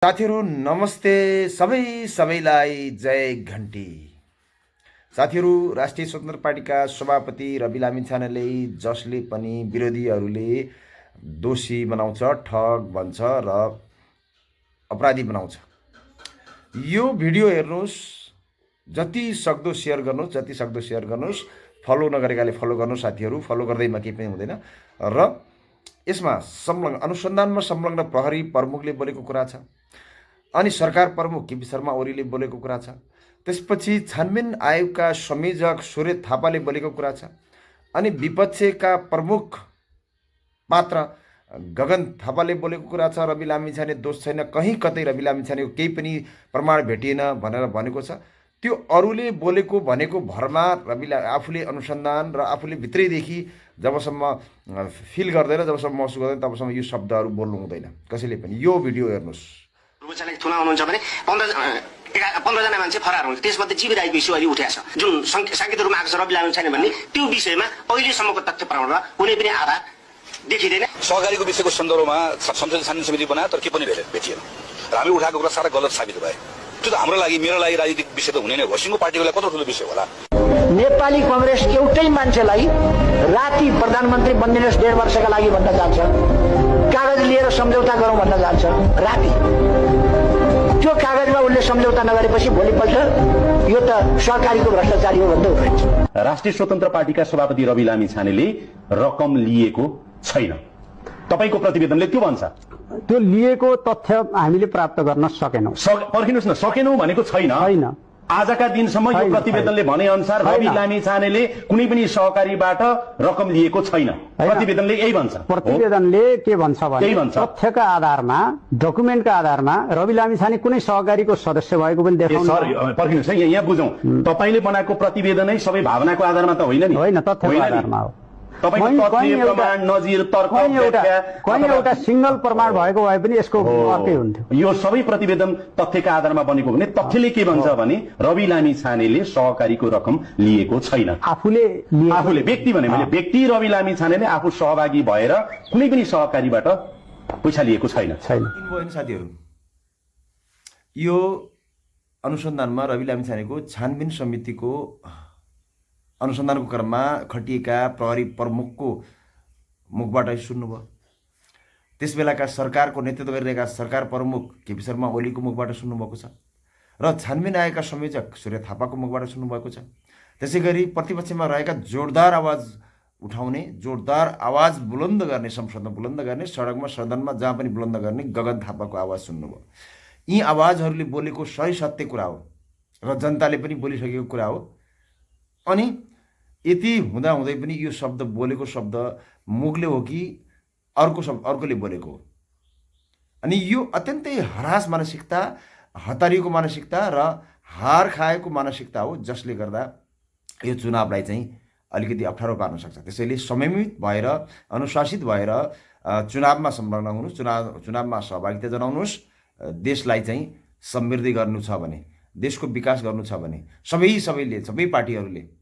साथीहरू नमस्ते सबैलाई जय घन्टी। साथीहरू राष्ट्रिय स्वतन्त्र पार्टीका सभापति रवि लामिछानेले जसले पनि विरोधीहरूले दोषी बनाउँछ, ठग भन्छ र अपराधी बनाउँछ। यो भिडियो हेर्नुहोस्, जति सक्दो सेयर गर्नुहोस्, फलो नगरेकाले फलो गर्नुहोस्। साथीहरू फलो गर्दैमा केही पनि हुँदैन। र यसमा अनुसन्धानमा संलग्न प्रहरी प्रमुखले बोलेको कुरा छ, अनि सरकार प्रमुख केपी शर्मा ओलीले बोलेको कुरा छ, त्यसपछि छानबिन आयोगका संयोजक सूर्य थापाले बोलेको कुरा छ, अनि विपक्षका प्रमुख पात्र गगन थापाले बोलेको कुरा छ। रवि लामिछाने दोष छैन, कहीँ कतै रवि लामिछानेको केही पनि प्रमाण भेटिएन भनेर भनेको छ। त्यो अरूले बोलेको भनेको भरमा आफूले अनुसन्धान र आफूले भित्रैदेखि जबसम्म फिल गर्दैन, जबसम्म महसुस गर्दैन, तबसम्म यो शब्दहरू बोल्नु हुँदैन कसैले पनि। यो भिडियो हेर्नुहोस्। थुना हुनुहुन्छ भने 15 जना मान्छे फरार हुन्छ, त्यसमध्ये जीवित आएको इस्यु अहिले उठेको छ, जुन सङ्केतहरूमा आएको छ रवि लामिछाने भन्ने। त्यो विषयमा अहिलेसम्मको तथ्य प्रमाणमा कुनै पनि आधार देखिँदैन। सहकारीको विषयको सन्दर्भमा संसदीय छानबिन समिति बनायो, तर के पनि भेटिएन र हामी उठाएको कुरा सारा गलत साबित भयो। त्यो त हाम्रो लागि, मेरो लागि राजनीतिक विषय त हुने नै हो। सिङ्गो पार्टीको लागि कत्रो ठुलो विषय होला। नेपाली कांग्रेस एउटै मान्छेलाई राति प्रधानमन्त्री बनिदिनुहोस् 1.5 वर्षका लागि भन्न जान्छ, कागज लिएर सम्झौता गरौँ भन्न जान्छ राति। त्यो कागजमा उनले सम्झौता नगरेपछि भोलिपल्ट यो त सहकारीको भ्रष्टाचारी हो भन्दै उठाइन्छ। राष्ट्रिय स्वतन्त्र पार्टीका सभापति रवि लामिछानेले रकम लिएको छैन, तपाईको प्रतिवेदनले त्यो भन्छ। त्यो लिएको तथ्य हामीले प्राप्त गर्न सकेनौं। पर्खिनुस् न, सकेनौं भनेको छैन। आजका दिनसम्म यो प्रतिवेदनले भने अनुसार रवि लामिछानेले कुनै पनि सहकारीबाट रकम लिएको छैन। प्रतिवेदनले यही भन्छ। प्रतिवेदनले के भन्छ भने तथ्यका आधारमा, डकुमेन्टका आधारमा रवि लामिछाने कुनै सहकारीको सदस्य भएको पनि देखाउनु। पर्खिनुस् है, यहाँ बुझौं। तपाईले बनाएको प्रतिवेदनै सबै भावनाको आधारमा त होइन नि? होइन, तथ्यको आधारमा हो। तपाईको तथ्य प्रमाण नजिर तर्क एउटा सिंगल प्रमाण भएको भए पनि यसको अर्कै हुन्थ्यो। यो सबै प्रतिवेदन तथ्यका आधारमा बनेको भने तथ्यले के भन्छ भने रवि लामिछानेले सहकारीको रकम लिएको छैन। आफूले व्यक्ति भने मैले व्यक्ति रवि लामिछानेले आफू सहभागी भएर कुनै पनि सहकारीबाट पैसा लिएको छैन। साथीहरू, यो अनुसन्धानमा रवि लामिछानेको छानबिन समितिको अनुसन्धानको क्रममा खटिएका प्रहरी प्रमुखको मुखबाट सुन्नुभयो। त्यसबेलाका सरकारको नेतृत्व गरिरहेका सरकार प्रमुख केपी शर्मा ओलीको मुखबाट सुन्नुभएको छ र छानबिन आयोगका संयोजक सूर्य थापाको मुखबाट सुन्नुभएको छ। त्यसै गरी प्रतिपक्षमा रहेका जोरदार आवाज उठाउने, जोरदार आवाज बुलन्द गर्ने, संसदमा बुलन्द गर्ने, सडकमा सदनमा जहाँ पनि बुलन्द गर्ने गगन थापाको आवाज सुन्नुभयो। यी आवाजहरूले बोलेको सही सत्य कुरा हो र जनताले पनि बोलिसकेको कुरा हो। अनि यति हुँदाहुँदै पनि यो शब्द बोलेको शब्द मुखले हो कि अर्कोले बोलेको हो। अनि यो अत्यन्तै हरास मानसिकता, हतारिएको मानसिकता र हार खाएको मानसिकता हो, जसले गर्दा यो चुनावलाई चाहिँ अलिकति अप्ठ्यारो पार्न सक्छ। त्यसैले संयमित भएर, अनुशासित भएर चुनावमा संलग्न हुनुहोस्, चुनावमा सहभागिता जनाउनुहोस्। देशलाई चाहिँ समृद्धि गर्नु छ भने, देशको विकास गर्नु छ भने सबै पार्टीहरूले